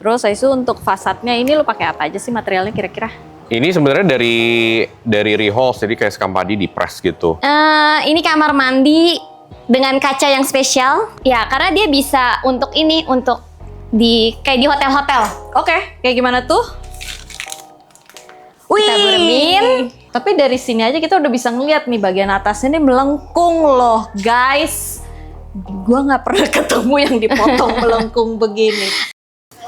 Terus itu untuk fasadnya ini lo pakai apa aja sih materialnya kira-kira? Ini sebenarnya dari rehouse, jadi kayak Scampadi di press gitu. Ini kamar mandi dengan kaca yang spesial. Ya, karena dia bisa untuk kayak di hotel-hotel. Oke, kayak gimana tuh? Kita bermin. Tapi dari sini aja kita udah bisa ngeliat nih bagian atasnya nih melengkung loh, guys. Gua nggak pernah ketemu yang dipotong melengkung begini.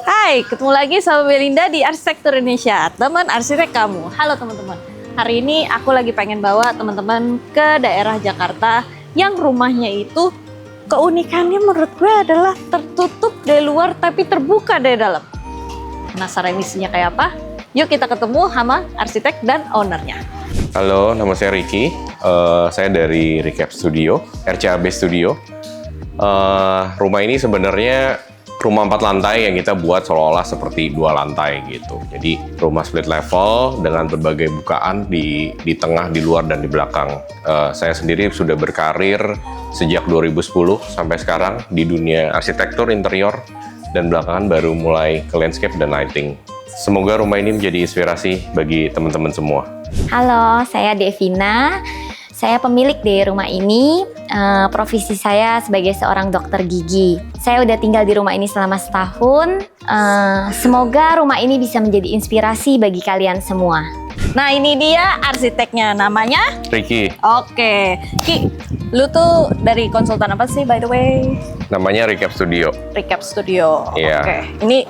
Hai, ketemu lagi sama Belinda di Arsitektur Indonesia, teman arsitek kamu. Halo teman-teman. Hari ini aku lagi pengen bawa teman-teman ke daerah Jakarta yang rumahnya itu keunikannya menurut gue adalah tertutup dari luar tapi terbuka dari dalam. Penasaran isinya kayak apa? Yuk kita ketemu sama arsitek dan ownernya. Halo, nama saya Ricky. Saya dari Recap Studio, RCAB Studio. Rumah ini sebenarnya rumah 4 lantai yang kita buat seolah-olah seperti 2 lantai gitu. Jadi rumah split level dengan berbagai bukaan di tengah, di luar, dan di belakang. Saya sendiri sudah berkarir sejak 2010 sampai sekarang di dunia arsitektur interior, dan belakangan baru mulai ke landscape dan lighting. Semoga rumah ini menjadi inspirasi bagi teman-teman semua. Halo, saya Devina. Saya pemilik di rumah ini. Profesi saya sebagai seorang dokter gigi. Saya udah tinggal di rumah ini selama setahun. Semoga rumah ini bisa menjadi inspirasi bagi kalian semua. Nah ini dia arsiteknya, namanya Ricky. Oke, Ki, lu tuh dari konsultan apa sih by the way? Namanya Recap Studio. Recap Studio. Iya. Oke, ini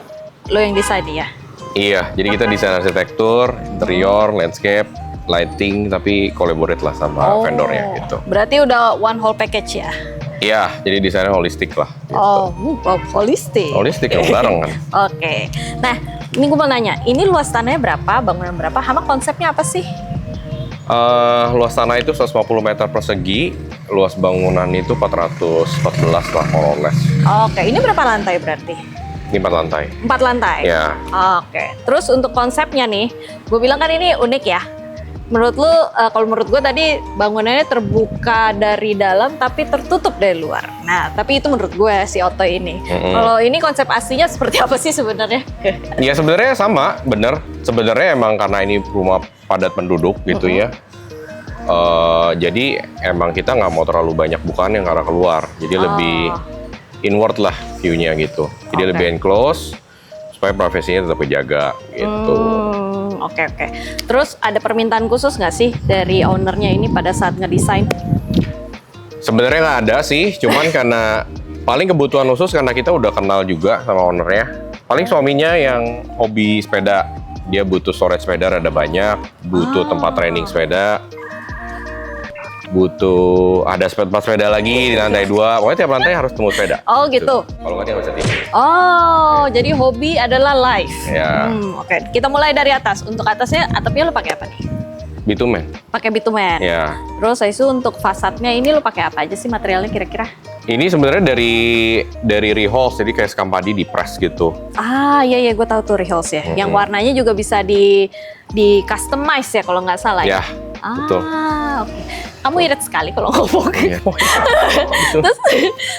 lu yang desain ya? Iya, jadi kita desain arsitektur, interior, landscape, lighting, tapi collaborate lah sama vendornya gitu. Berarti udah one whole package ya? Iya, jadi desainnya holistik lah. Gitu. Oh, holistik. Holistik yang bareng kan. Oke. Nah, ini gue mau nanya, ini luas tanahnya berapa, bangunan berapa, sama konsepnya apa sih? Luas tanah itu 150 meter persegi, luas bangunan itu 414 lah, more or less. Oke, ini berapa lantai berarti? Ini 4 lantai. 4 lantai? Ya. Oke. Terus untuk konsepnya nih, gue bilang kan ini unik ya. Menurut lu, kalau menurut gue tadi bangunannya terbuka dari dalam tapi tertutup dari luar. Nah, tapi itu menurut gue si Otto ini. Kalau ini konsep aslinya seperti apa sih sebenarnya? Ya sebenarnya sama, bener. Sebenarnya emang karena ini rumah padat penduduk gitu ya. Jadi emang kita nggak mau terlalu banyak bukaan yang ke arah keluar. Jadi lebih inward lah view-nya gitu. Jadi lebih enclosed supaya privasinya tetap dijaga gitu. Oke. Terus ada permintaan khusus nggak sih dari ownernya ini pada saat ngedesain? Sebenarnya nggak ada sih, cuman karena paling kebutuhan khusus karena kita udah kenal juga sama ownernya. Paling suaminya yang hobi sepeda, dia butuh storage sepeda rada banyak, butuh tempat training sepeda, butuh ada tempat sepeda lagi di lantai 2. Pokoknya tiap lantai harus temu sepeda. Oh gitu. Kalau nggak dia nggak bisa tidur. Oh, jadi hobi adalah life. Ya. Oke. Kita mulai dari atas. Untuk atasnya, atapnya lo pakai apa nih? Bitumen. Pakai bitumen. Ya. Terus itu untuk fasadnya ini lo pakai apa aja sih materialnya kira-kira? Ini sebenarnya dari rehouse, jadi kayak Scampadi di press gitu. Ah, iya gue tahu tuh rehouse ya. Yang warnanya juga bisa di customize ya kalau nggak salah ya. Betul. Oke. Kamu irit sekali kalau ngomong. Iya. Terus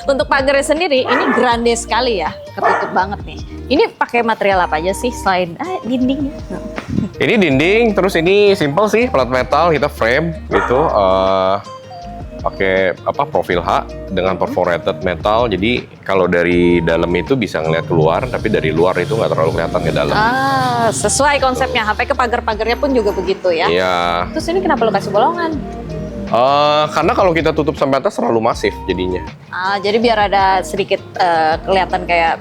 untuk pagarnya sendiri ini grande sekali ya, ketutup banget nih. Ini pakai material apa aja sih selain dindingnya? Ini dinding, terus ini simple sih, flat metal, kita frame gitu. Pakai profil H dengan perforated metal. Jadi kalau dari dalam itu bisa ngeliat keluar, tapi dari luar itu nggak terlalu kelihatan ke dalam. Sesuai konsepnya. Sampai ke pagar-pagarnya pun juga begitu ya. Iya. Terus ini kenapa lo kasih bolongan? Karena kalau kita tutup sampai atas terlalu masif jadinya. Jadi biar ada sedikit kelihatan kayak.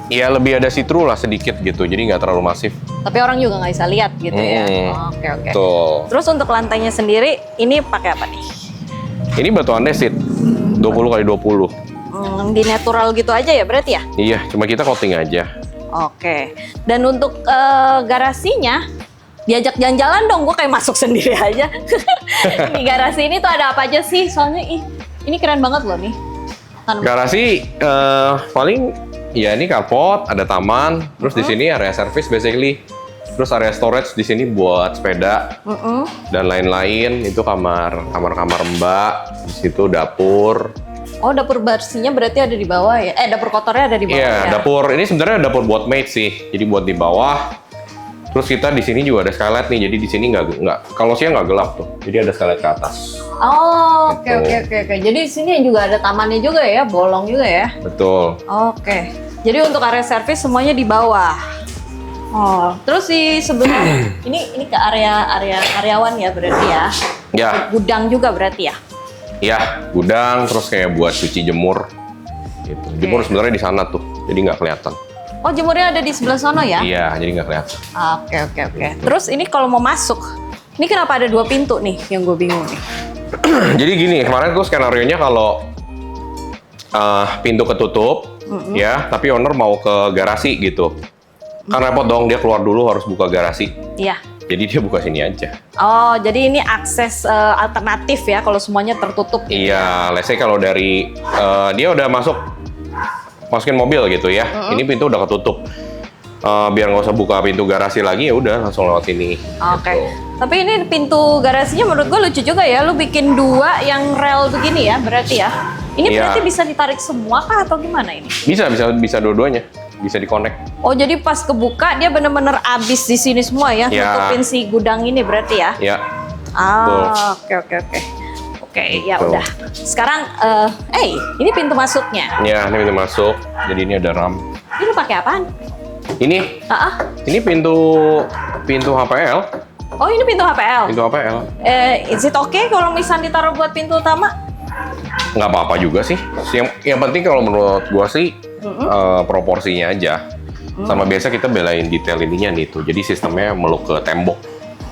Iya, lebih ada see-through lah sedikit gitu, jadi nggak terlalu masif. Tapi orang juga nggak bisa lihat gitu ya. Oke. Tuh. Terus untuk lantainya sendiri ini pakai apa nih? Ini batu andesit 20 kali 20. Di natural gitu aja ya berarti ya? Iya, cuma kita coating aja. Oke. Dan untuk garasinya, diajak jalan-jalan dong, gue kayak masuk sendiri aja. Di garasi ini tuh ada apa aja sih? Soalnya ini keren banget loh nih. Garasi paling ya ini carport, ada taman, terus di sini area service basically. Terus area storage di sini buat sepeda dan lain-lain. Itu kamar Mbak, di situ dapur, Oh, dapur bersihnya berarti ada di bawah ya? Dapur kotornya ada di bawah Iya, ya? dapur ini sebenarnya dapur buat maid sih. Jadi buat di bawah. Terus kita di sini juga ada skylight nih. Jadi di sini nggak kalau siang nggak gelap tuh. Jadi ada skylight ke atas. Oh, oke Gitu. oke. Jadi di sini juga ada tamannya juga ya, bolong juga ya? Betul. Oke. Jadi untuk area servis semuanya di bawah. Oh, terus di sebelah ini ke area karyawan ya berarti ya? Ya, Gudang juga berarti ya? ya gudang terus kayak buat cuci jemur. Gitu. Jemur sebenarnya di sana tuh. Jadi nggak kelihatan. Oh, jemurnya ada di sebelah sono ya? Iya, jadi nggak kelihatan. Oke. Terus ini kalau mau masuk, ini kenapa ada 2 pintu nih yang gue bingung nih? Jadi gini, kemarin tuh skenario-nya kalau pintu ketutup, ya, tapi owner mau ke garasi gitu. Kan repot dong, dia keluar dulu harus buka garasi. Iya. Jadi dia buka sini aja. Oh, jadi ini akses alternatif ya kalau semuanya tertutup. Iya, let's say kalau dari dia udah masukin mobil gitu ya. Ini pintu udah ketutup. Biar nggak usah buka pintu garasi lagi, ya udah langsung lewat sini. Oke. Gitu. Tapi ini pintu garasinya menurut gue lucu juga ya. Lu bikin 2 yang rel begini ya, berarti ya. Ini Iya. berarti bisa ditarik semua kah atau gimana ini? Bisa dua-duanya. Bisa di-connect. Oh, jadi pas kebuka dia bener-bener abis di sini semua ya, Iya. nutupin si gudang ini berarti ya? Ya, Oke. Oke, ya Betul. udah. Sekarang, ini pintu masuknya. ya ini pintu masuk. Jadi ini ada RAM. Ini pakai apaan? Ini Ah, ini pintu HPL. oh ini pintu HPL. Pintu HPL. Is it okay kalau misalnya ditaruh buat pintu utama? Nggak apa-apa juga sih. Yang penting kalau menurut gua sih proporsinya aja. Sama biasa kita belain detail ininya nih tuh. Jadi sistemnya meluk ke tembok.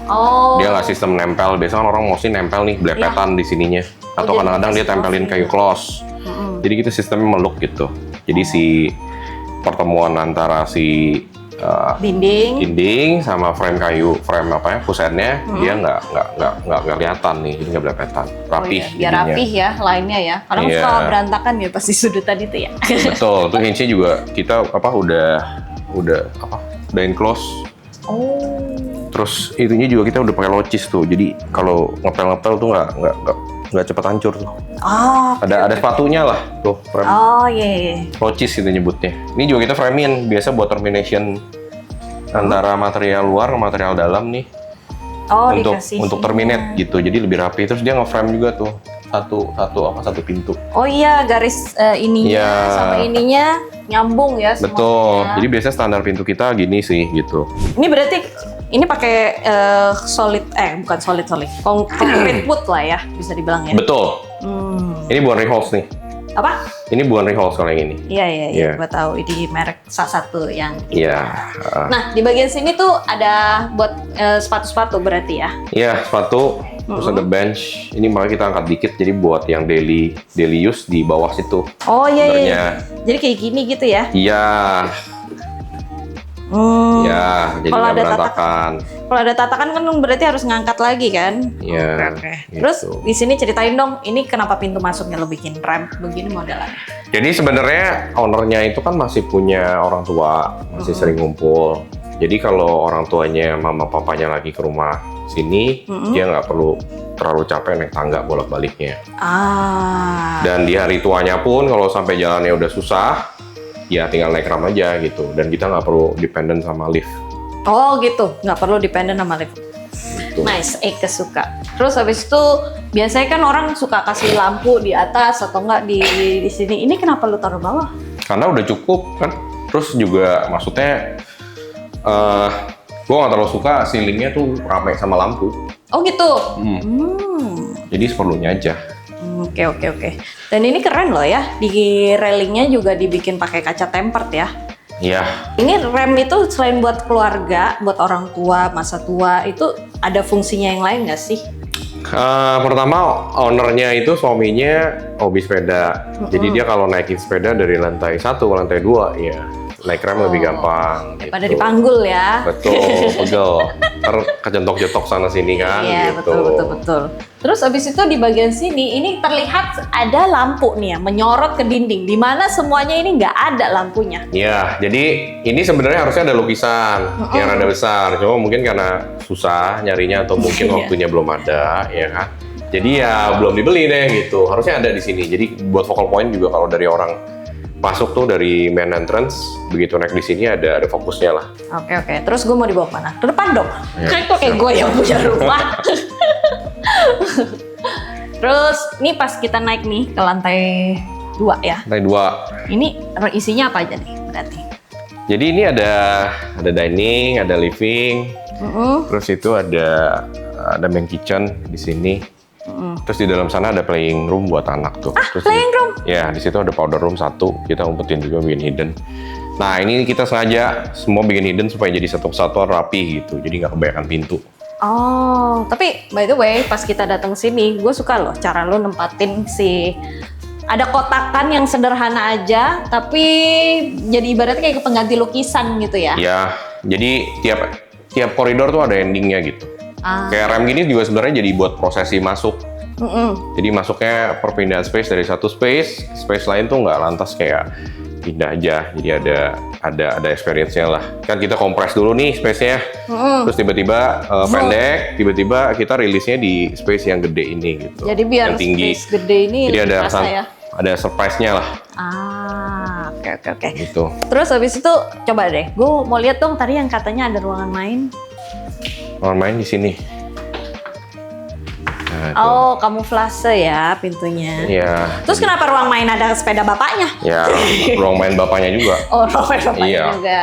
Oh. Dia nggak sistem nempel. Biasanya kan orang mau sih nempel nih belepetan di sininya. Atau jadi kadang-kadang dia kasih tempelin close kayu close. Jadi kita sistemnya meluk gitu. Jadi si pertemuan antara si dinding sama frame fusennya dia nggak kelihatan nih, jadi nggak belepetan, rapih. Oh, iya. Biar jadinya. rapih ya lainnya ya. Kadang Iya. suka berantakan ya pasti sudutan itu ya. Betul, tuh hinge juga kita udah enclose. Oh. Terus itunya juga kita udah pakai locis tuh, jadi kalau ngepel tuh nggak cepet hancur tuh. Oh. Ada sepatunya lah tuh frame. Oh iya. Locis kita nyebutnya. Ini juga kita frame-in biasa buat termination antara material luar ke material dalam nih. Oh, untuk terminate gitu. Jadi lebih rapi. Terus dia nge-frame juga tuh satu pintu. Oh iya, garis ininya Iya. sama ininya nyambung ya semuanya. Betul. Jadi biasanya standar pintu kita gini sih gitu. Ini berarti ini pakai bukan solid. Concrete wood lah ya, bisa dibilang ya. Betul. Ini bukan rehouse nih. Apa? Ini bukan rehouse kalau yang ini. Iya. Iya. Gua tahu ini merek salah satu yang Iya. Nah, di bagian sini tuh ada buat sepatu-sepatu berarti ya. Iya, sepatu. Terus ada bench. Ini malah kita angkat dikit. Jadi buat yang daily use di bawah situ. Oh iya. Sebenarnya. Jadi kayak gini gitu ya. Iya. Hmm. Iya. Jadi Kalau nggak ada berantakan. Kalau ada tatakan kan berarti harus ngangkat lagi kan? Iya. Oke. gitu. Terus di sini ceritain dong, ini kenapa pintu masuknya lo bikin ramp begini modelannya? Jadi sebenarnya ownernya itu kan masih punya orang tua, masih sering ngumpul. Jadi kalau orang tuanya, mama papanya lagi ke rumah sini, dia nggak perlu terlalu capek naik tangga bolak-baliknya. Dan di hari tuanya pun kalau sampai jalannya udah susah, ya tinggal naik ram aja gitu. Dan kita nggak perlu dependent sama lift. Oh gitu, nggak perlu dependent sama lift. Gitu. Nice, kesuka. Terus habis itu biasanya kan orang suka kasih lampu di atas atau enggak di sini. Ini kenapa lu taruh bawah? Karena udah cukup kan. Terus juga maksudnya, gue nggak terlalu suka ceilingnya tuh rame sama lampu. Oh gitu. Jadi seperlunya aja. Oke. Dan ini keren loh ya. Di railingnya juga dibikin pakai kaca tempered ya. Iya. Ini rem itu selain buat keluarga, buat orang tua, masa tua, itu ada fungsinya yang lain nggak sih? Pertama, ownernya itu suaminya hobi sepeda. Jadi dia kalau naikin sepeda dari lantai 1 ke lantai 2, ya naik rem lebih gampang. Daripada gitu. dipanggul ya. Betul, pegel. Ntar kejentok-jentok sana sini kan. Iya, gitu. betul. Terus abis itu di bagian sini, ini terlihat ada lampu nih ya, menyorot ke dinding. Di mana semuanya ini nggak ada lampunya. Iya, jadi ini sebenarnya harusnya ada lukisan yang rada besar. Cuma mungkin karena susah nyarinya atau mungkin Iya. waktunya belum ada, ya kan. Jadi ya belum dibeli deh gitu. Harusnya ada di sini. Jadi buat focal point juga kalau dari orang masuk tuh dari main entrance, begitu naik di sini ada fokusnya lah. Oke. Terus gue mau dibawa kemana? Ke depan dong. Ya. Kayak gue yang punya rumah. Terus ini pas kita naik nih ke lantai 2 ya. Lantai 2. Ini isinya apa aja nih berarti? Jadi ini ada dining, ada living, terus itu ada main kitchen di sini. Terus di dalam sana ada playing room buat anak tuh. Terus Playing room? Ya, di situ ada powder room 1. Kita umpetin juga bikin hidden. Nah, ini kita sengaja semua bikin hidden supaya jadi satu kesatuan rapi gitu. Jadi nggak kebanyakan pintu. Oh, tapi by the way pas kita datang sini, gue suka loh cara lo nempatin ada kotakan yang sederhana aja, tapi jadi ibaratnya kayak pengganti lukisan gitu ya. Ya, jadi tiap koridor tuh ada endingnya gitu. Kayak rem gini juga sebenarnya jadi buat prosesi masuk. Jadi masuknya perpindahan space dari satu space lain tuh nggak lantas kayak pindah aja. Jadi ada experience-nya lah. Kan kita kompres dulu nih space-nya, terus tiba-tiba pendek, tiba-tiba kita rilisnya di space yang gede ini gitu. Jadi biar yang tinggi. space gede ini jadi lebih terasa ya. Ada surprise-nya lah. Oke. Gitu. Terus habis itu coba deh, gue mau lihat dong tadi yang katanya ada ruangan main. Ruangan main di sini. Nah, itu. Oh, kamuflase ya pintunya. Iya. Terus kenapa ruang main ada sepeda bapaknya? Ya, ruang main bapaknya juga. Oh, ruang main bapaknya Iya. juga.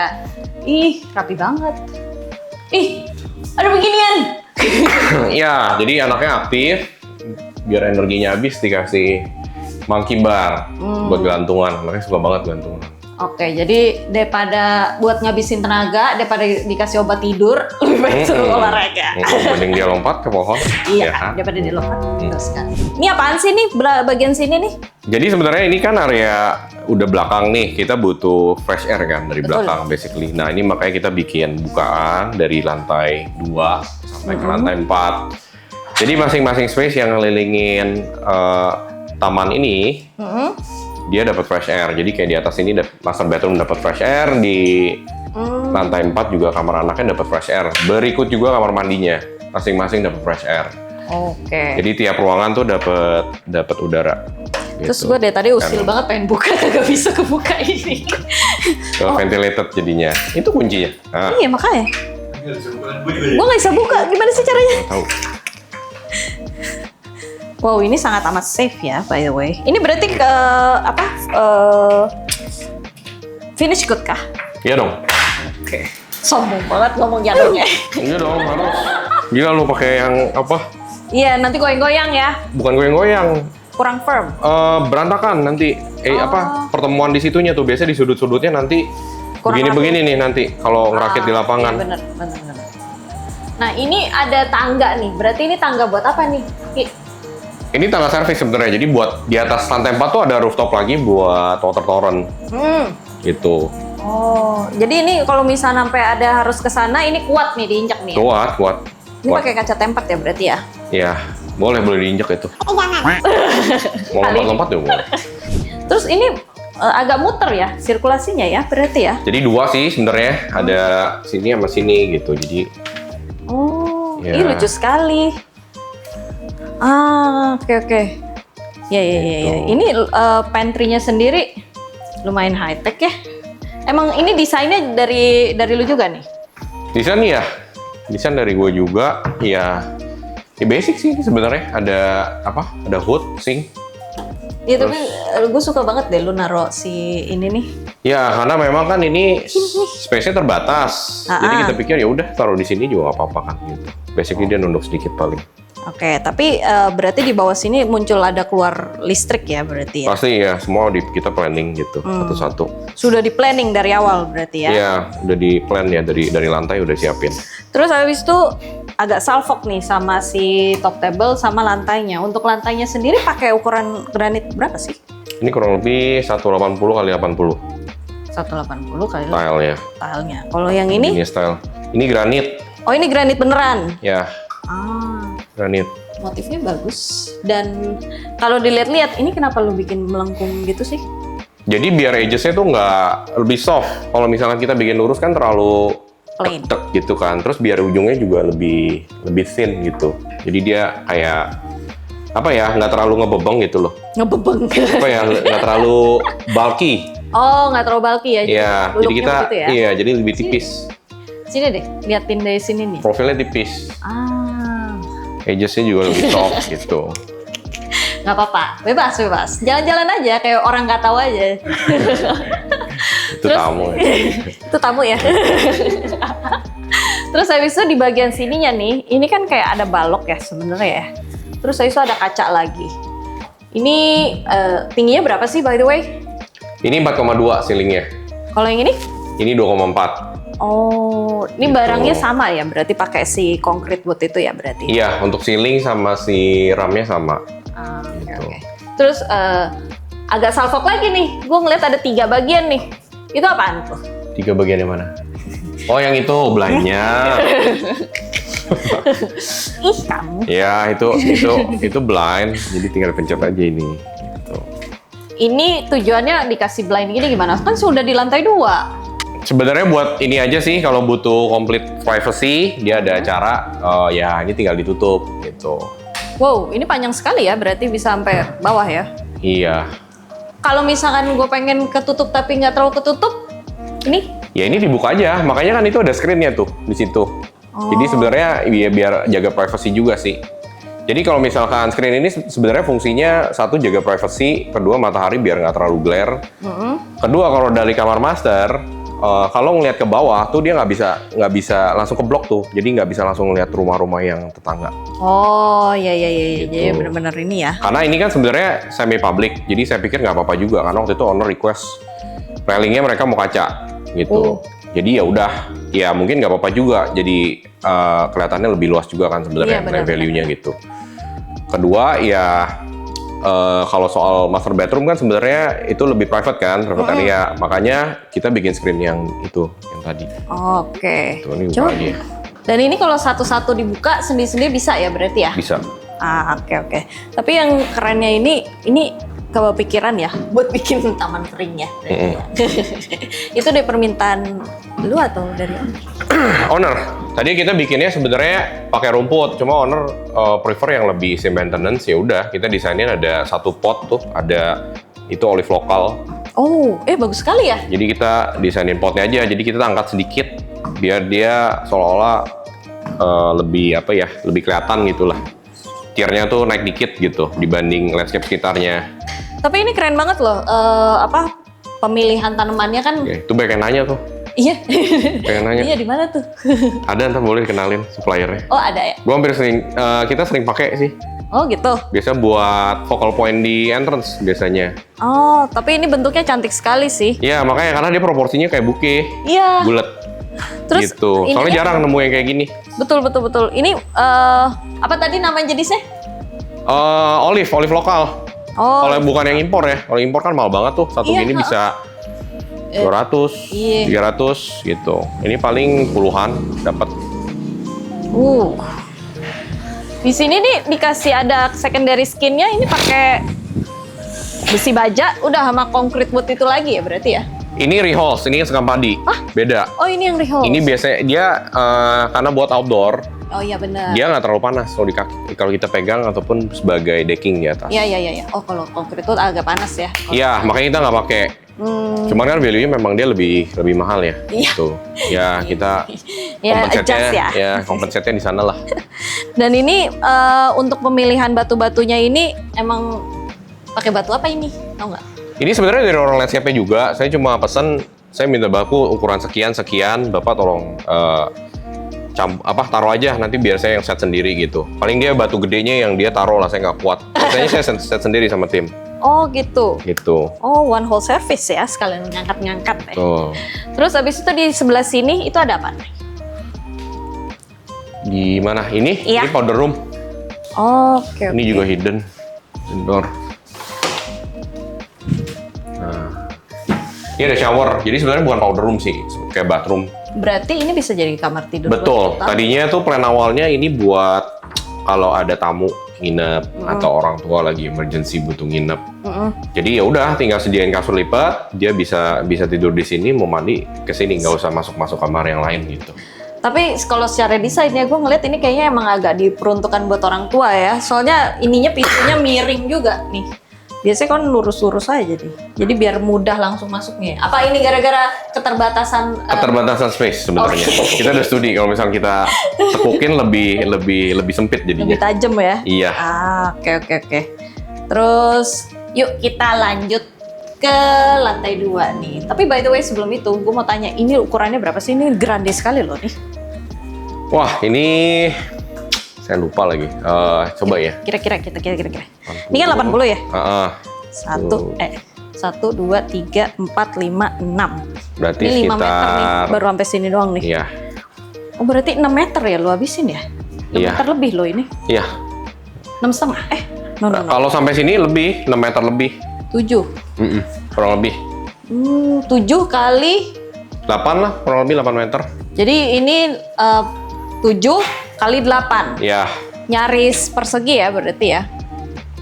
Ih, rapi banget. Ih, ada beginian. Iya, jadi anaknya aktif. Biar energinya habis dikasih monkey bar buat gantungan. Anaknya suka banget gantungan. Oke, jadi daripada buat ngabisin tenaga, daripada dikasih obat tidur, lebih baik suruh olahraga. Mending dia lompat ke pohon. Iya, Ya kan? daripada dia lompat. Terus kan. Ini apaan sih nih bagian sini nih? Jadi sebenarnya ini kan area udah belakang nih. Kita butuh fresh air kan dari Betul. belakang basically. Nah, ini makanya kita bikin bukaan dari lantai 2 sampai ke lantai 4. Jadi masing-masing space yang ngelilingin taman ini, dia dapat fresh air. Jadi kayak di atas ini master bedroom dapat fresh air, di lantai 4 juga kamar anaknya dapat fresh air. Berikut juga kamar mandinya, masing-masing dapat fresh air. Oke. Jadi tiap ruangan tuh dapat udara. Terus gitu. gue dari tadi usil banget pengen buka, kagak bisa kebuka ini. Ventilated jadinya. Itu kuncinya. Nah, Iya makanya. Gue nggak bisa buka, gimana sih caranya? tahu. Wow, ini sangat amat safe ya, by the way. Ini berarti ke finish good kah? Iya dong. Oke. Sombong banget ngomong jatuhnya. Iya dong, harus. Gila lu pakai yang apa? Iya, nanti goyang-goyang ya. Bukan goyang-goyang. Kurang firm. Berantakan nanti. Pertemuan di situnya tuh biasanya di sudut-sudutnya nanti Kurang begini-begini nih nanti kalau ngerakit di lapangan. Iya, bener. Nah, ini ada tangga nih. Berarti ini tangga buat apa nih? Ini tangga servis sebenarnya. Jadi buat di atas lantai 4 tuh ada rooftop lagi buat water torrent. Gitu. Oh, jadi ini kalau misalnya sampai ada harus ke sana, ini kuat nih diinjak nih. Kuat. Ini pakai kaca tempered ya berarti ya? Iya, boleh diinjak itu. Mau lompat-lompat ya boleh. Terus ini agak muter ya sirkulasinya ya berarti ya? Jadi 2 sih sebenarnya. Ada sini sama sini gitu. Jadi Oh, Ya. ini lucu sekali. Oke. Ya. Ini pantry-nya sendiri lumayan high tech ya. Emang ini desainnya dari lu juga nih? desain ya, desain dari gue juga. Ya basic sih sebenarnya. Ada hood, sink. Iya tapi gue suka banget deh lu naro si ini nih. Ya karena memang kan ini space-nya terbatas. Jadi kita pikir ya udah taruh di sini juga nggak apa-apa kan gitu. Basically dia nunduk sedikit paling. Oke, tapi berarti di bawah sini muncul ada keluar listrik ya berarti ya? Pasti ya, semua kita planning gitu satu-satu. Sudah di planning dari awal berarti ya? Iya, udah di plan ya dari lantai udah siapin. Terus habis itu agak salfok nih sama si top table sama lantainya. Untuk lantainya sendiri pakai ukuran granit berapa sih? Ini kurang lebih 180 kali 80 180 kali style-nya. tilenya. Kalau yang ini? Ini style. Ini granit. Oh ini granit beneran? Ya, granit. Motifnya bagus. Dan kalau dilihat-lihat, ini kenapa lu bikin melengkung gitu sih? Jadi biar edges-nya tuh nggak lebih soft. Kalau misalnya kita bikin lurus kan terlalu Plain. tek gitu kan. Terus biar ujungnya juga lebih thin gitu. Jadi dia kayak apa ya, nggak terlalu ngebebeng gitu loh. Ngebebeng. Apa ya, nggak terlalu bulky. Oh, nggak terlalu bulky ya? Iya, jadi Duduknya kita begitu ya? iya, jadi lebih tipis. Sini deh, liatin dari sini nih. Profilnya tipis. Ah, Edges-nya juga lebih soft gitu. nggak apa-apa, bebas. Jalan-jalan aja, kayak orang nggak tahu aja. Itu tamu. Ya. Itu tamu ya. Terus habis itu di bagian sininya nih, ini kan kayak ada balok ya sebenarnya ya. Terus habis itu ada kaca lagi. Ini tingginya berapa sih by the way? Ini 4,2 ceilingnya. Kalau yang ini? Ini 2,4. Oh, ini Gitu. barangnya sama ya? Berarti pakai si concrete wood itu ya berarti? Iya, untuk ceiling sama si ramnya sama. Ah, oke, Gitu. oke. Terus agak salfok lagi nih. Gue ngeliat ada 3 bagian nih. Itu apaan tuh? 3 bagian yang mana? Oh, yang itu blind-nya. Ih, kamu. Ya, itu blind. Jadi tinggal pencet aja ini. Gitu. Ini tujuannya dikasih blind gini gimana? Kan sudah di lantai 2. Sebenarnya buat ini aja sih, kalau butuh complete privacy, dia ada cara, ya ini tinggal ditutup gitu. Wow, ini panjang sekali ya, berarti bisa sampai bawah ya. Iya. Kalau misalkan gue pengen ketutup tapi nggak terlalu ketutup, ini? Ya ini dibuka aja, makanya kan itu ada screen-nya tuh di situ. Jadi sebenarnya ya biar jaga privacy juga sih. Jadi kalau misalkan screen ini sebenarnya fungsinya satu jaga privacy, kedua matahari biar nggak terlalu glare. Kedua kalau dari kamar master, kalau ngelihat ke bawah tuh dia nggak bisa langsung ke blok tuh, jadi nggak bisa langsung ngelihat rumah-rumah yang tetangga. Oh, iya. Gitu. Jadi benar-benar ini ya. Karena ini kan sebenarnya semi public, jadi saya pikir nggak apa-apa juga karena waktu itu owner request railingnya mereka mau kaca gitu. Jadi ya udah, ya mungkin nggak apa-apa juga. Jadi kelihatannya lebih luas juga kan sebenarnya value-nya gitu. Kedua ya kalau soal master bedroom kan sebenarnya itu lebih private kan, private area. Makanya kita bikin screen yang itu, yang tadi. Oke. Tuh, ini buka Coba. aja. Dan ini kalau satu-satu dibuka sendiri-sendiri bisa ya berarti ya? Bisa. Ah, oke. Tapi yang kerennya ini kepikiran ya buat bikin taman keringnya. Itu dari permintaan lu atau dari Owner. Tadi kita bikinnya sebenarnya pakai rumput, cuma owner prefer yang lebih si maintenance. Ya udah, kita desainin ada satu pot tuh, ada itu olive lokal. Oh, bagus sekali ya. Jadi kita desainin potnya aja, jadi kita angkat sedikit biar dia seolah-olah lebih apa ya, lebih kelihatan gitulah. Tiernya tuh naik dikit gitu dibanding landscape sekitarnya. Tapi ini keren banget loh. Pemilihan tanamannya kan. Oke, itu banyak yang nanya tuh. Iya. Pengen nanya. Iya, di mana tuh? Ada, ntar boleh kenalin suppliernya. Oh, ada ya. Gua hampir kita sering pakai sih. Oh, gitu. Biasa buat focal point di entrance biasanya. Oh, tapi ini bentuknya cantik sekali sih. Iya, makanya karena dia proporsinya kayak bouquet, Iya. bulat. Terus Gitu. Soalnya ininya- jarang nemu yang kayak gini. Betul. Ini apa tadi nama jenisnya? Olive lokal. Oh, Kalau bukan yang impor ya. Kalau impor kan mahal banget tuh. Satu Iya, gini bisa 200, iya. 300 gitu. Ini paling puluhan dapat. Di sini nih dikasih ada secondary skinnya. Ini pakai besi baja, udah sama concrete wood itu lagi ya berarti ya? Ini rehouse, ini sekam padi. Beda. Oh, ini yang rehouse. Ini biasanya dia karena buat outdoor, Oh iya benar. dia nggak terlalu panas kalau di kaki, kalau kita pegang ataupun sebagai decking di atas. Iya. Oh, kalau concrete wood agak panas ya. Iya, makanya kita nggak pakai. Cuman kan value-nya memang dia lebih mahal ya. Iya. Gitu. Ya kita Ya, compensate-nya adjust ya. ya compensate-nya di sana lah. Dan ini untuk pemilihan batu-batunya ini emang pakai batu apa ini? Tahu nggak? Ini sebenarnya dari orang landscape-nya juga. Saya cuma pesan, saya minta baku ukuran sekian, Bapak tolong taruh aja nanti biar saya yang set sendiri gitu. Paling dia batu gedenya yang dia taruh lah, saya nggak kuat. Biasanya saya set sendiri sama tim. Oh gitu. Gitu. Oh, one whole service ya, sekalian ngangkat-ngangkat. Tuh. Terus abis itu di sebelah sini itu ada apa? Di mana? Ini? Iya. Ini powder room. Oke. Ini juga hidden indoor. Nah, ini ada shower. Jadi sebenarnya bukan powder room sih, kayak bathroom. Berarti ini bisa jadi kamar tidur. Betul. buat kita? Tadinya tuh plan awalnya ini buat kalau ada tamu nginep atau orang tua lagi emergency butuh nginep. Jadi ya udah tinggal sediain kasur lipat, dia bisa tidur di sini, mau mandi ke sini, nggak usah masuk kamar yang lain gitu. Tapi kalau secara desain ya gue ngeliat ini kayaknya emang agak diperuntukkan buat orang tua ya. Soalnya ininya pintunya miring juga nih. Biasanya kan lurus-lurus aja nih. Jadi biar mudah langsung masuknya. Apa ini gara-gara keterbatasan? Keterbatasan space sebenarnya. Kita udah studi kalau misalnya kita tekukin lebih sempit jadinya. Lebih tajam ya? Iya. Oke. Terus yuk kita lanjut ke lantai 2 nih. Tapi by the way sebelum itu gue mau tanya, ini ukurannya berapa sih? Ini grande sekali loh nih. Wah, ini saya lupa lagi. Coba ya. Kira-kira. Ini kan 80 ya? Satu, 2, 3, 4, 5, 6. Berarti Ini 5 sekitar... meter nih, baru sampai sini doang nih. Iya. Oh berarti 6 meter ya lu habisin ya? 6 Iya. meter lebih loh ini. Iya. 6,5. No. Kalau sampai sini lebih, 6 meter lebih. 7. Kurang lebih. 7 kali. 8 lah, kurang lebih 8 meter. Jadi ini 7 kali 8. Iya. Nyaris persegi ya berarti ya?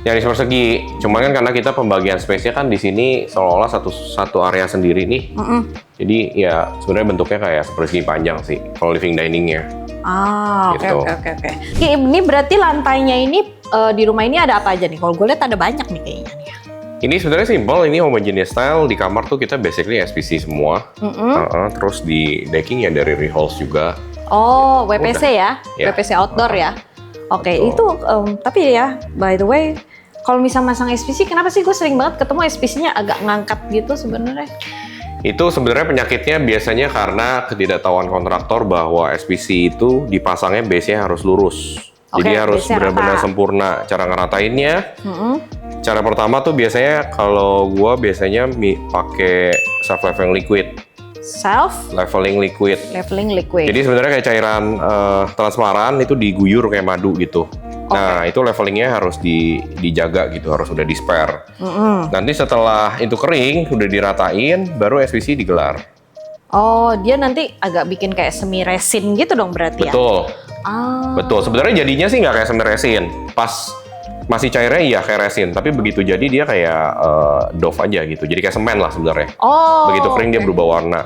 Nyaris persegi. Cuman kan karena kita pembagian space-nya kan di sini seolah-olah satu area sendiri nih. Jadi ya sebenarnya bentuknya kayak persegi panjang sih kalau living dining-nya. Oke. Gitu. Oke. Ini berarti lantainya ini di rumah ini ada apa aja nih? Kalau gue lihat ada banyak nih kayaknya nih. Ini sebenarnya simple, ini homogeneous style. Di kamar tuh kita basically SPC semua. Terus di decking ya dari Reholz juga. Oh, WPC ya? Ya. WPC outdoor ya? Oke, Betul. itu tapi ya, by the way, kalau misalnya masang SPC, kenapa sih gue sering banget ketemu SPC-nya agak ngangkat gitu sebenarnya? Itu sebenarnya penyakitnya biasanya karena ketidaktahuan kontraktor bahwa SPC itu dipasangnya base-nya harus lurus. Oke, Jadi harus base-nya benar-benar rata. sempurna. Cara ngeratainnya, cara pertama tuh biasanya kalau gua biasanya pakai self leveling liquid. Self Leveling liquid. leveling liquid. Jadi sebenarnya kayak cairan transparan itu diguyur kayak madu gitu. Nah itu levelingnya harus dijaga gitu, harus udah di spare. Nanti setelah itu kering, udah diratain, baru SPC digelar. Oh, dia nanti agak bikin kayak semi resin gitu dong berarti ya? Betul, Ah. betul. Sebenarnya jadinya sih nggak kayak semi resin. Pas masih cairnya iya kayak resin, tapi begitu jadi dia kayak dough aja gitu. Jadi kayak semen lah sebenarnya. Oh. Begitu kering dia oke. berubah warna.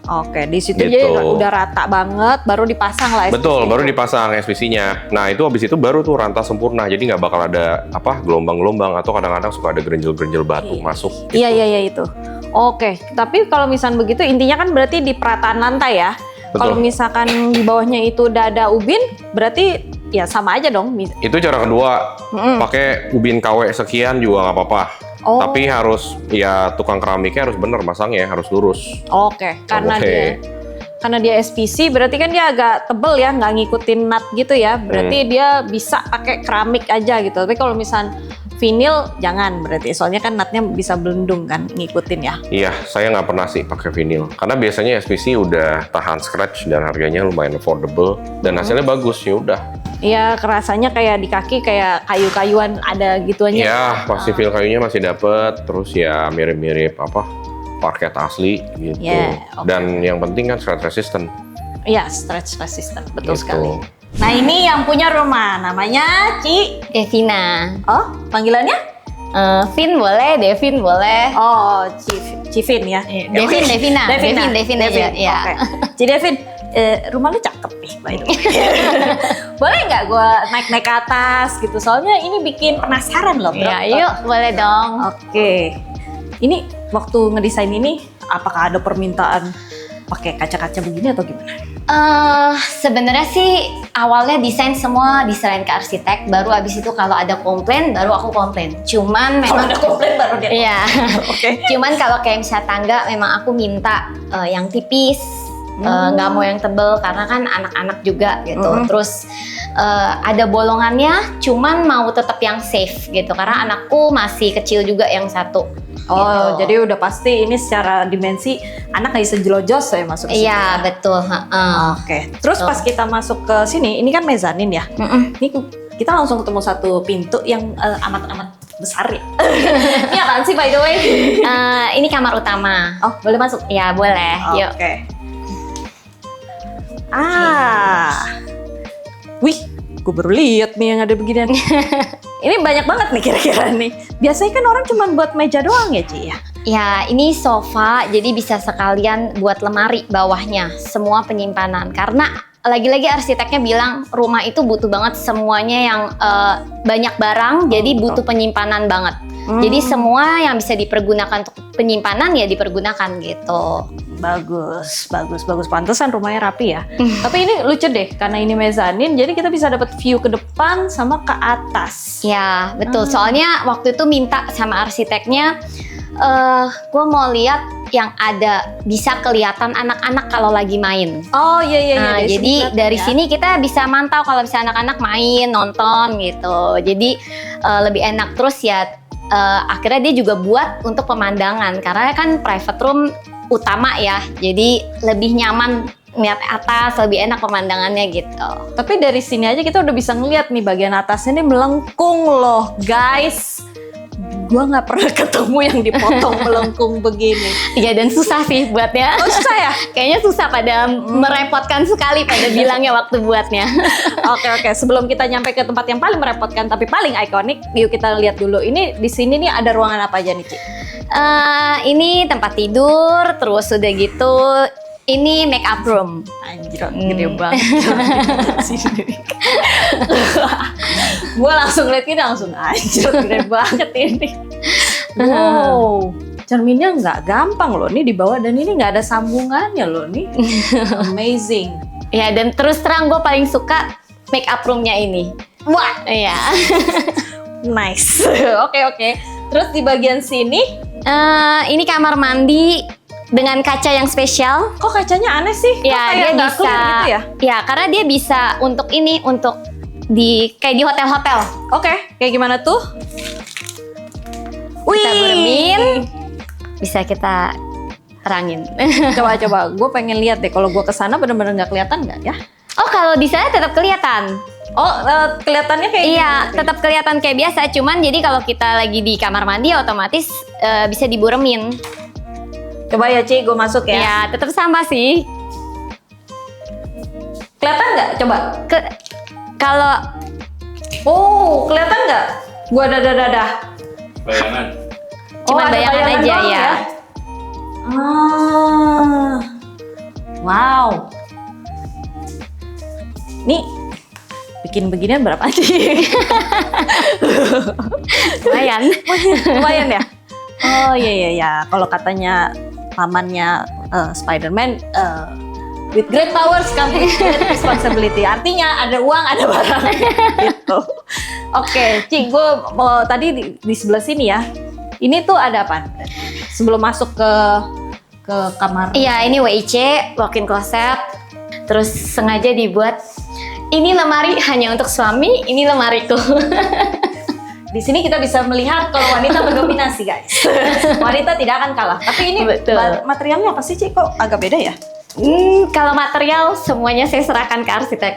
Oke, di situ Gitu. jadi udah rata banget, baru dipasang lah. Betul, SPC. baru dipasang SPC-nya. Nah itu habis itu baru tuh ranta sempurna. Jadi nggak bakal ada apa gelombang-gelombang atau kadang-kadang suka ada gerenjel-gerenjel batu masuk. Gitu. Iya itu. Oke, tapi kalau misalnya begitu intinya kan berarti di perataan lantai ya. Betul. Kalau misalkan di bawahnya itu udah ada ubin, berarti ya sama aja dong. Itu cara kedua. Pakai ubin KW sekian juga nggak apa-apa. Oh. Tapi harus ya tukang keramiknya harus bener masangnya, harus lurus. Oke, karena Oke. dia SPC berarti kan dia agak tebel ya, nggak ngikutin nut gitu ya. Berarti dia bisa pakai keramik aja gitu. Tapi kalau misal vinil jangan berarti, soalnya kan nutnya bisa belendung kan ngikutin ya. Iya, saya nggak pernah sih pakai vinil. Karena biasanya SPC udah tahan scratch dan harganya lumayan affordable dan hasilnya bagus ya udah. Iya, kerasanya kayak di kaki kayak kayu-kayuan ada gituannya. Iya, pasti feel kayunya masih dapet. Terus ya mirip-mirip apa parket asli gitu. Yeah, oke. Dan yang penting kan scratch resistant. Iya, stretch resistant, betul Gitu. sekali. Nah ini yang punya rumah, namanya Devina. Oh, panggilannya? Vin boleh, Devin boleh. Oh, Civin ya? Devin, Devina. Devin aja, ya. Oke. Ci Devin, rumah lu cakep nih, by the way. Boleh nggak gue naik-naik ke atas gitu? Soalnya ini bikin penasaran loh, bro. Ya, yuk, boleh dong. Oke. Ini waktu ngedesain ini, apakah ada permintaan pakai kaca-kaca begini atau gimana? Sebenarnya sih awalnya desain semua diserahin ke arsitek, baru abis itu kalau ada komplain baru aku komplain. Cuman Kalau memang ada komplain baru dia. iya. Oke. Cuman kalau kayak misalnya tangga memang aku minta yang tipis, nggak mau yang tebel karena kan anak-anak juga gitu. Terus ada bolongannya, cuman mau tetap yang safe gitu karena anakku masih kecil juga yang satu. Oh, gitu. jadi udah pasti ini secara dimensi anak nggak bisa jelojos saya masuk ke sini. Iya betul. Oke. Terus pas kita masuk ke sini, ini kan mezanin ya. Ini kita langsung ketemu satu pintu yang amat-amat besar ya. Ini apaan sih by the way? Ini kamar utama. Oh, boleh masuk? Ya boleh. Yuk. Oke. Wih, gue baru lihat nih yang ada beginian. Ini banyak banget nih kira-kira nih. Biasanya kan orang cuma buat meja doang ya, Ci ya? Ya, ini sofa, jadi bisa sekalian buat lemari bawahnya, semua penyimpanan. Karena lagi-lagi arsiteknya bilang rumah itu butuh banget semuanya yang banyak barang, jadi butuh penyimpanan banget. Jadi semua yang bisa dipergunakan untuk penyimpanan ya dipergunakan gitu. Bagus. Pantesan rumahnya rapi ya. Tapi ini lucu deh, karena ini mezanin, jadi kita bisa dapat view ke depan sama ke atas. Ya betul, soalnya waktu itu minta sama arsiteknya, gue mau lihat yang ada bisa kelihatan anak-anak kalau lagi main. Oh iya. Nah, jadi dari sini kita bisa mantau kalau bisa anak-anak main, nonton gitu. Jadi lebih enak. Terus ya akhirnya dia juga buat untuk pemandangan karena kan private room utama ya. Jadi lebih nyaman lihat atas, lebih enak pemandangannya gitu. Tapi dari sini aja kita udah bisa ngeliat nih bagian atasnya nih melengkung loh, guys. Gua nggak pernah ketemu yang dipotong melengkung begini. Iya, dan susah sih buatnya. Oh, susah ya? Kayaknya susah, pada merepotkan sekali pada bilangnya waktu buatnya. Oke. Sebelum kita nyampe ke tempat yang paling merepotkan tapi paling ikonik, yuk kita lihat dulu. Ini di sini nih ada ruangan apa aja nih, Ci? Ini tempat tidur, terus udah gitu ini make up room. Anjir, gede banget. Gue langsung lihat ini langsung anjir, gede banget ini. Wow, cerminnya nggak gampang loh, nih di bawah, dan ini nggak ada sambungannya loh nih. Amazing. Ya, dan terus terang gue paling suka make up roomnya ini. Wah, Iya. nice. Oke. Terus di bagian sini, Ini kamar mandi dengan kaca yang spesial. kok kacanya aneh sih? Kok Ya, kayak dia nggak bisa. clear gitu ya? Ya, karena dia bisa untuk ini, untuk kayak di hotel-hotel. Oke, kayak gimana tuh? Kita buremin, bisa kita terangin. Coba, gue pengen lihat deh. Kalau gue kesana bener-bener nggak kelihatan nggak ya? Oh, kalau di sana tetap kelihatan. Oh, kelihatannya kayak Iya, gimana? tetap kelihatan kayak biasa. Cuman jadi kalau kita lagi di kamar mandi otomatis bisa diburemin. Coba ya, Ci, gue masuk ya. Ya, tetap sama sih. Kelihatan nggak? Coba. Kalau Oh, kelihatan nggak? Gua dadah. Bayangan. Cuman ada bayangan aja doang ya. Wow. Nih, bikin beginian berapa sih? Lumayan. Lumayan ya? Oh iya. Kalau katanya pamannya Spider-Man, with great powers comes with great responsibility. Artinya ada uang, ada barang gitu. Oke, Ci, gue tadi di sebelah sini ya. Ini tuh ada apa? Sebelum masuk ke kamar. Iya, ini WIC, walk-in closet. Terus sengaja dibuat, ini lemari hanya untuk suami, ini lemariku. Di sini kita bisa melihat kalau wanita berdominasi, guys. Wanita tidak akan kalah. Tapi ini Betul. materialnya apa sih, Ci? Kok agak beda ya? Kalau material semuanya saya serahkan ke arsitek.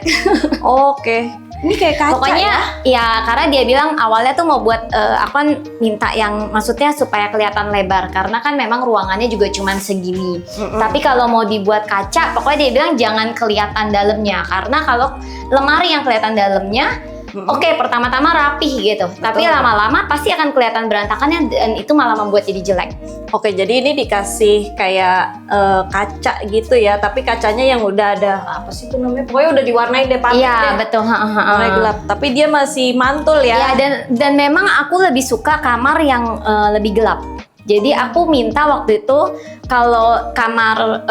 Oke. Ini kayak kaca Pokoknya ya karena dia bilang awalnya tuh mau buat aku kan minta yang maksudnya supaya kelihatan lebar karena kan memang ruangannya juga cuman segini. Tapi kalau mau dibuat kaca, pokoknya dia bilang jangan kelihatan dalamnya karena kalau lemari yang kelihatan dalamnya oke, pertama-tama rapih gitu. Tapi lama-lama pasti akan kelihatan berantakannya dan itu malah membuat jadi jelek. Oke, jadi ini dikasih kayak kaca gitu ya, tapi kacanya yang udah ada apa sih itu namanya? Pokoknya udah diwarnai deh, panik Iya, deh. betul. Warna gelap, tapi dia masih mantul ya. Ya, dan memang aku lebih suka kamar yang lebih gelap. Jadi aku minta waktu itu kalau kamar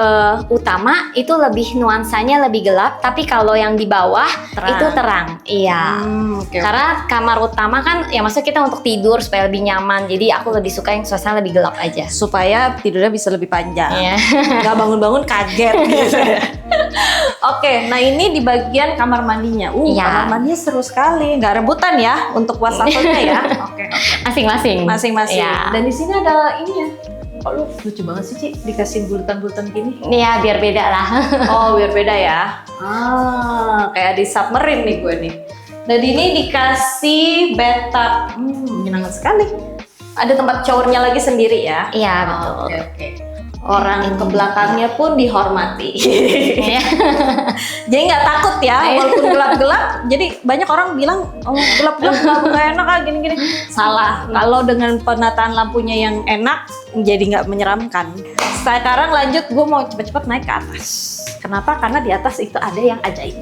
utama itu lebih nuansanya lebih gelap, tapi kalau yang di bawah Terang. itu terang. Iya. Oke. Karena kamar utama kan ya maksudnya kita untuk tidur supaya lebih nyaman. Jadi aku lebih suka yang suasana lebih gelap aja. Supaya tidurnya bisa lebih panjang. Iya. Nggak bangun-bangun kaget gitu. Oke, nah ini di bagian kamar mandinya. Iya. Kamar mandinya seru sekali. Nggak rebutan ya untuk wastafelnya ya. Oke. Masing-masing. Masing-masing. Iya. Dan di sini ada ini ya. Kok lu lucu banget sih, Ci? Dikasih bulatan-bulatan gini. Iya, biar beda lah. Oh, biar beda ya. Kayak di submarine nih gue nih. Dan ini dikasih bathtub. Menyenangkan sekali. Ada tempat showernya lagi sendiri ya. Iya, betul. Oke. Orang ke belakangnya pun dihormati. Iya. Jadi nggak takut ya, walaupun gelap-gelap. Jadi banyak orang bilang, oh gelap-gelap nggak enak ah gini-gini. Salah. Kalau dengan penataan lampunya yang enak, jadi nggak menyeramkan. Sekarang lanjut, gue mau cepet-cepet naik ke atas. Kenapa? Karena di atas itu ada yang ajaib.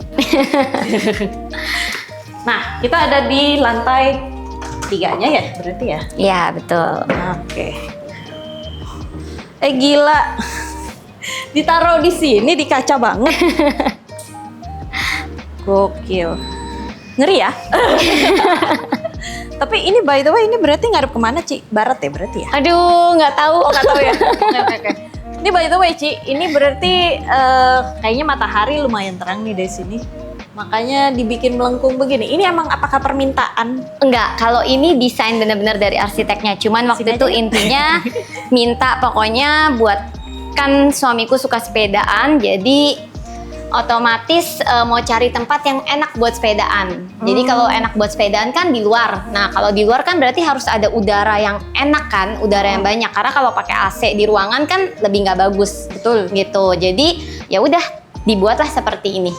Nah, kita ada di lantai 3-nya ya, berarti ya? Iya, betul. Oke. Gila. Ditaruh di sini di kaca banget. Gokil. Ngeri ya? Tapi ini by the way ini berarti ngadep kemana, Ci? Barat ya berarti ya? Aduh, nggak tahu. Nggak tahu ya? Oke. Ini by the way, Ci, ini berarti kayaknya matahari lumayan terang nih dari sini. Makanya dibikin melengkung begini. Ini emang apakah permintaan? Enggak, kalau ini desain benar-benar dari arsiteknya. Cuman waktu itu intinya minta pokoknya buat, kan suamiku suka sepedaan, jadi otomatis mau cari tempat yang enak buat sepedaan. Jadi kalau enak buat sepedaan kan di luar. Nah kalau di luar kan berarti harus ada udara yang enak kan, udara yang banyak. Karena kalau pakai AC di ruangan kan lebih nggak bagus. Betul. Gitu. Jadi ya udah dibuatlah seperti ini.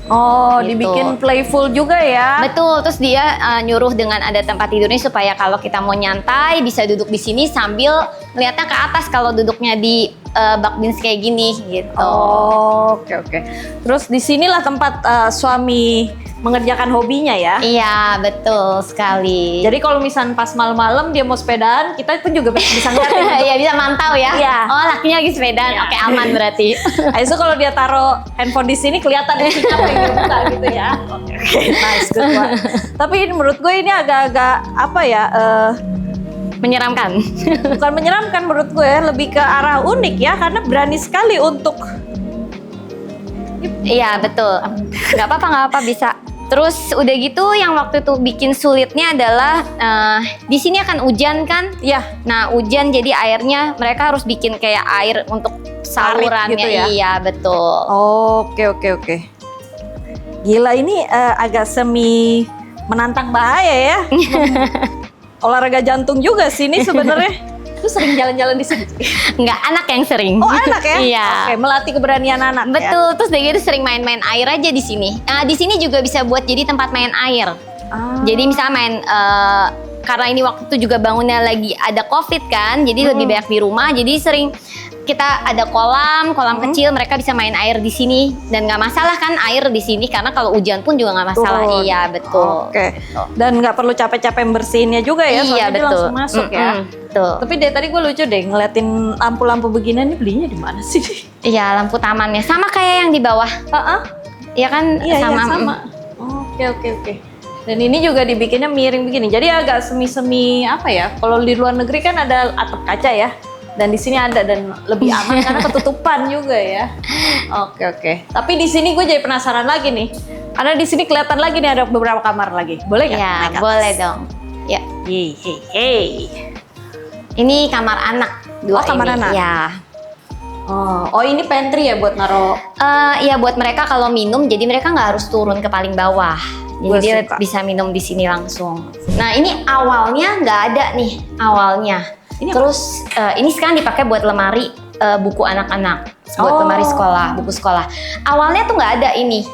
Oh, Gitu. dibikin playful juga ya? Betul, terus dia nyuruh dengan ada tempat tidurnya supaya kalau kita mau nyantai bisa duduk di sini sambil melihatnya ke atas kalau duduknya di bak bins kayak gini gitu. Oh, oke. Terus disinilah tempat suami mengerjakan hobinya ya? Iya, betul sekali. Jadi kalau misalnya pas malam-malam dia mau sepedaan, kita pun juga bisa ngeliatin. Iya, bisa mantau ya. Iya. Oh, lakinya lagi sepedaan. Iya. Oke, aman berarti. Habis itu kalau dia taruh handphone di sini kelihatan isinya apa yang dia buka gitu ya. Oke. Nice, good one. Tapi ini menurut gue ini agak-agak apa ya? Menyeramkan. Bukan menyeramkan menurut gue, lebih ke arah unik ya, karena berani sekali untuk. Iya, betul. Nggak apa-apa bisa. Terus udah gitu yang waktu itu bikin sulitnya adalah di sini akan hujan kan? Ya, Nah, hujan jadi airnya mereka harus bikin kayak air untuk salurannya. gitu ya? Iya, betul. Oke. Gila, ini agak semi menantang bahaya ya. Olahraga jantung juga sih ini sebenarnya. Lu sering jalan-jalan di sini? Nggak, anak yang sering. Oh, anak ya? Iya. Oke, melatih keberanian anak. Betul, terus dari gitu sering main-main air aja di sini. Nah, di sini juga bisa buat jadi tempat main air. Ya? Jadi misalnya main, karena ini waktu itu juga bangunnya lagi ada COVID kan, jadi lebih banyak di rumah, jadi sering kita ada kolam kecil, mereka bisa main air di sini dan nggak masalah kan air di sini karena kalau hujan pun juga nggak masalah. Betul. Iya, betul. Oke. Dan nggak perlu capek-capek bersihinnya juga ya, Iya, soalnya dia betul. langsung masuk ya. Betul. Tapi dari tadi gue lucu deh ngeliatin lampu-lampu beginian ini belinya di mana sih? Iya, lampu tamannya sama kayak yang di bawah. Iya kan? Iya, sama. sama. Oke. Dan ini juga dibikinnya miring begini. Jadi agak semi-semi apa ya? Kalau di luar negeri kan ada atap kaca ya. Dan di sini ada dan lebih aman karena ketutupan juga ya. Oke. Tapi di sini gue jadi penasaran lagi nih. Karena di sini kelihatan lagi nih ada beberapa kamar lagi. Boleh nggak? Iya, naik ke atas? boleh dong. Ya, Hey. ini kamar anak. Dua Oh, kamar ini. anak. Iya. Oh, ini pantry ya buat naro. Iya, buat mereka kalau minum, jadi mereka nggak harus turun ke paling bawah. Jadi Gua dia suka. bisa minum di sini langsung. Nah, ini awalnya nggak ada nih, awalnya. Ini Terus ini sekarang dipakai buat lemari buku anak-anak, buat Oh. lemari sekolah, buku sekolah. Awalnya tuh nggak ada ini.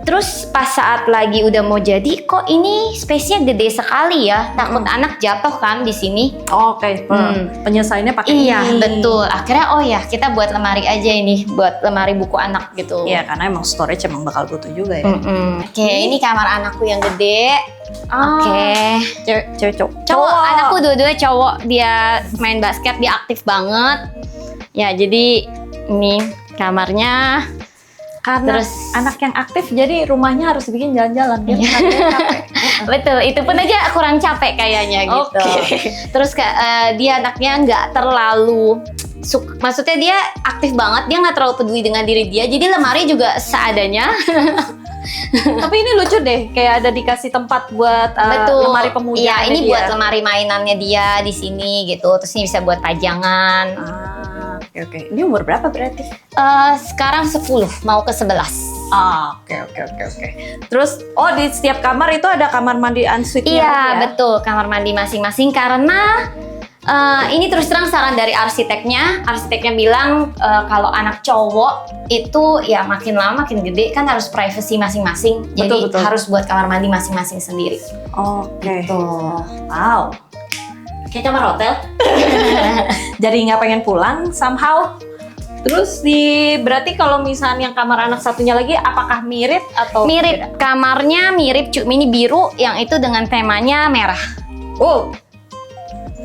Terus pas saat lagi udah mau jadi, kok ini space-nya gede sekali ya? Takut anak jatuh kan di sini. Oke. Penyelesaiannya pakai Iya, ini. betul. Akhirnya oh ya, kita buat lemari aja ini, buat lemari buku anak gitu. Iya, karena emang storage emang bakal butuh juga ya. Oke, ini kamar anakku yang gede. Oke. Cewek cowok. Cowok, anakku dua-duanya cowok. Dia main basket, dia aktif banget. Ya, jadi ini kamarnya. Karena Terus anak yang aktif jadi rumahnya harus bikin jalan-jalan biar anaknya capek. betul, itu pun aja kurang capek kayaknya gitu. Oke. Terus dia anaknya nggak terlalu maksudnya dia aktif banget, dia nggak terlalu peduli dengan diri dia. Jadi lemari juga seadanya. Tapi ini lucu deh, kayak ada dikasih tempat buat Betul. lemari pemuda. Iya, ini buat lemari mainannya dia di sini gitu. Terus ini bisa buat pajangan. Oke. Ini umur berapa berarti? Sekarang 10, mau ke 11. Oke. Terus, di setiap kamar itu ada kamar mandi ensuite-nya Iya, lagi ya? betul. Kamar mandi masing-masing karena ini terus terang saran dari arsiteknya. Arsiteknya bilang kalau anak cowok itu ya makin lama makin gede kan harus privacy masing-masing. Jadi Betul. harus buat kamar mandi masing-masing sendiri. Oke. Tuh. Wow. Kayak kamar hotel. Jadi nggak pengen pulang somehow. Terus berarti kalau misalnya yang kamar anak satunya lagi, apakah mirip atau Mirip, beda? kamarnya mirip, cuma ini biru yang itu dengan temanya merah. Oh,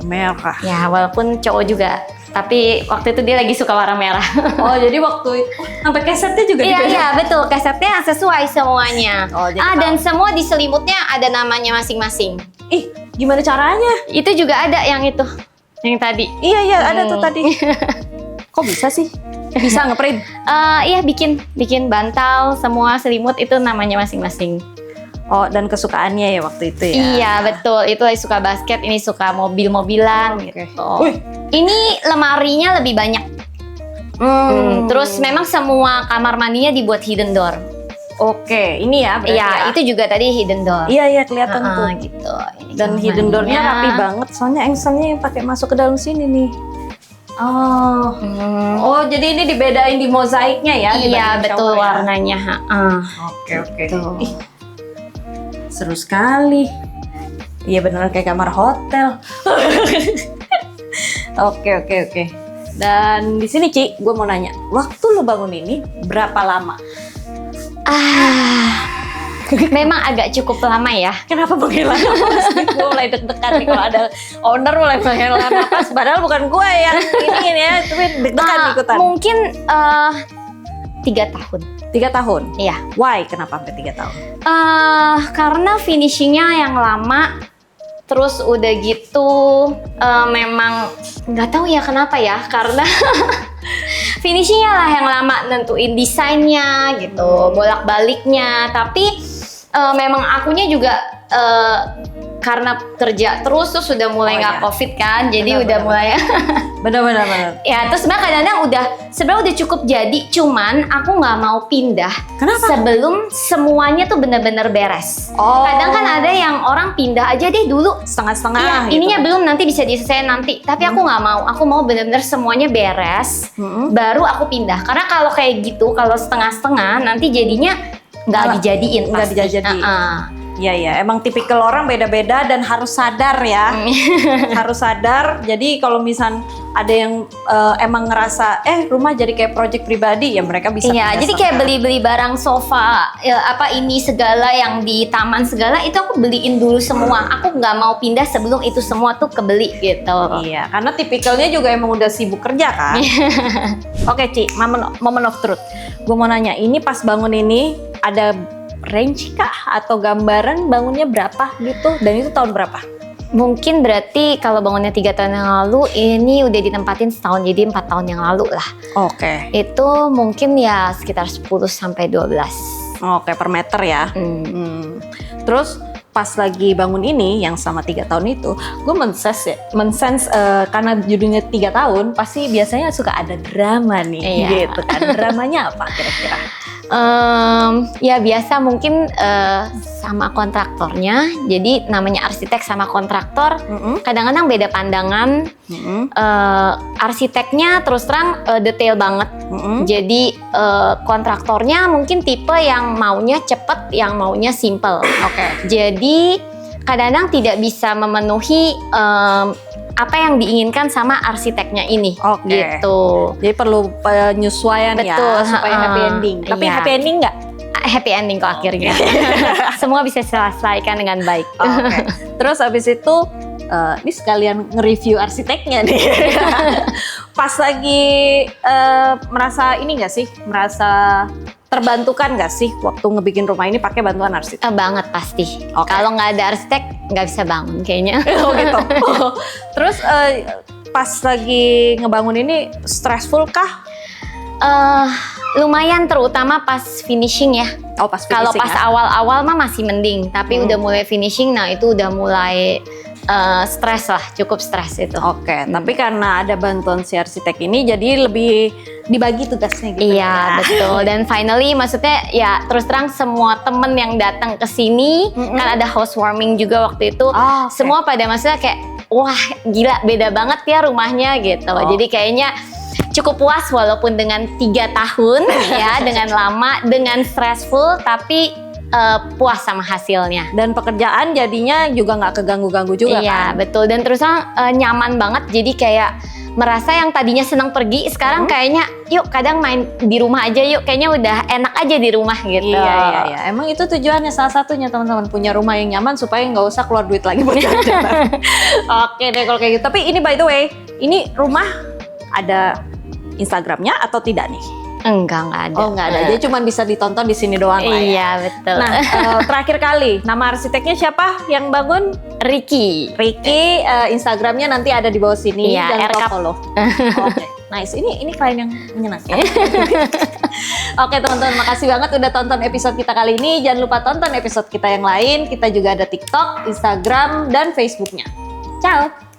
merah. Ya, walaupun cowok juga. Tapi waktu itu dia lagi suka warna merah. Oh, jadi waktu itu sampai kesetnya juga Iya, dibeda? iya, betul. Kasetnya sesuai semuanya. Oh, jadi Dan tahu. semua di selimutnya ada namanya masing-masing. Ih, gimana caranya? Itu juga ada yang itu, yang tadi. Iya, ada tuh tadi. Kok bisa sih? Bisa ngeprint? Iya, bikin bantal, semua selimut itu namanya masing-masing. Oh, dan kesukaannya ya waktu itu ya? Iya, betul. Itu lagi suka basket, ini suka mobil-mobilan Oke. gitu. Wih. Ini lemarinya lebih banyak. Terus memang semua kamar mandinya dibuat hidden door. Oke, ini ya berarti Iya, ya? itu juga tadi hidden door. Iya, kelihatan tuh. Gitu. Ini Dan kamar hidden door-nya mandinya. rapi banget, soalnya engselnya yang pakai masuk ke dalam sini nih. Oh, oh jadi ini dibedain di mozaiknya ya? Iya, dibanding betul shower ya? warnanya. Oke, oke. Tuh. Ih, seru sekali. Iya beneran kayak kamar hotel. Oke. Dan di sini Ci, gue mau nanya, waktu lu bangun ini berapa lama? Memang agak cukup lama ya. Kenapa menghela nafas? Gue mulai deg-degan nih kalau ada owner mulai menghela nafas. Padahal bukan gue yang ini ya, tapi deg-degan ikutan. Mungkin 3 tahun. 3 tahun? Iya. Why? Kenapa sampai 3 tahun? Karena finishingnya yang lama, terus udah gitu memang nggak tahu ya kenapa ya, karena finishingnya lah yang lama, nentuin desainnya gitu, bolak-baliknya. Tapi memang akunya juga karena kerja terus sudah mulai Oh, nggak iya. COVID kan, jadi Benar, udah benar. mulai Bener. ya. Terus sebenarnya kadang-kadang sebenarnya udah cukup jadi, cuman aku nggak mau pindah Kenapa? sebelum semuanya tuh bener-bener beres. Oh. Kadang kan ada yang orang pindah aja deh dulu. Setengah-setengah Iya, gitu. ininya belum, nanti bisa diselesaikan nanti. Tapi aku nggak mau. Aku mau bener-bener semuanya beres, baru aku pindah. Karena kalau kayak gitu, kalau setengah-setengah, nanti jadinya nggak Malah dijadiin. nggak pasti. dijadiin. Iya, emang tipikal orang beda-beda dan harus sadar ya. Harus sadar. Jadi kalau misal ada yang emang ngerasa rumah jadi kayak project pribadi, ya mereka bisa Iya, pindah jadi kayak setengah. beli-beli barang sofa, ya, apa ini segala yang di taman segala, itu aku beliin dulu semua. Aku nggak mau pindah sebelum itu semua tuh kebeli gitu. Iya, karena tipikalnya juga emang udah sibuk kerja kan. Oke, Ci, moment of truth. Gue mau nanya, ini pas bangun ini ada range kah atau gambaran bangunnya berapa gitu? Dan itu tahun berapa? Mungkin berarti kalau bangunnya 3 tahun yang lalu, ini udah ditempatin setahun, jadi 4 tahun yang lalu lah. Oke. Itu mungkin ya sekitar 10 sampai 12. Oke, per meter ya. Terus pas lagi bangun ini yang sama 3 tahun itu, gue mensense karena judulnya 3 tahun, pasti biasanya suka ada drama nih, Iya. gitu kan. Dramanya apa kira-kira? Ya biasa mungkin sama kontraktornya. Jadi namanya arsitek sama kontraktor kadang-kadang beda pandangan. Arsiteknya terus terang detail banget. Jadi kontraktornya mungkin tipe yang maunya cepet, yang maunya simple. Oke. Jadi kadang-kadang tidak bisa memenuhi apa yang diinginkan sama arsiteknya ini. Oke. Gitu. Jadi perlu penyesuaian Betul, ya supaya happy ending. Tapi iya. happy ending nggak? Happy ending kok akhirnya. Semua bisa diselesaikan dengan baik. Oke. Terus habis itu ini sekalian nge-review arsiteknya nih. Pas lagi merasa ini nggak sih? Merasa terbantukan nggak sih waktu ngebikin rumah ini pakai bantuan arsitek? Banget pasti. Oke. Kalau nggak ada arsitek nggak bisa bangun kayaknya. Oh gitu. Terus pas lagi ngebangun ini stressful kah? Lumayan, terutama pas finishing ya. Oh pas Kalau finishing pas ya? awal-awal mah masih mending, tapi udah mulai finishing, nah itu udah mulai stres lah, cukup stres itu. Oke, tapi karena ada bantuan si arsitek ini jadi lebih dibagi tugasnya gitu Iya, ya. betul. Dan finally maksudnya ya terus terang semua temen yang datang ke sini, kan ada housewarming juga waktu itu. Oh, oke. Semua pada maksudnya kayak wah gila beda banget ya rumahnya gitu. Oh. Jadi kayaknya cukup puas walaupun dengan 3 tahun ya, dengan lama, dengan stressful, tapi puas sama hasilnya. Dan pekerjaan jadinya juga nggak keganggu-ganggu juga Iya, kan? betul. Dan terus terang nyaman banget. Jadi kayak merasa yang tadinya senang pergi sekarang kayaknya yuk kadang main di rumah aja yuk, kayaknya udah enak aja di rumah gitu. Iya. Emang itu tujuannya salah satunya teman-teman, punya rumah yang nyaman supaya nggak usah keluar duit lagi buat jajan. Oke deh kalau kayak gitu. Tapi ini by the way, ini rumah ada Instagramnya atau tidak nih? Enggak ada. Oh nggak ada, dia cuma bisa ditonton di sini doang lah ya. Iya betul. Nah terakhir kali, nama arsiteknya siapa yang bangun? Ricky. Ricky, Instagramnya nanti ada di bawah sini. Iya, Jangan lupa RK. follow. Oke, nice. Ini klien yang menyenangkan. Oke teman-teman, makasih banget udah tonton episode kita kali ini. Jangan lupa tonton episode kita yang lain. Kita juga ada TikTok, Instagram, dan Facebooknya. Ciao.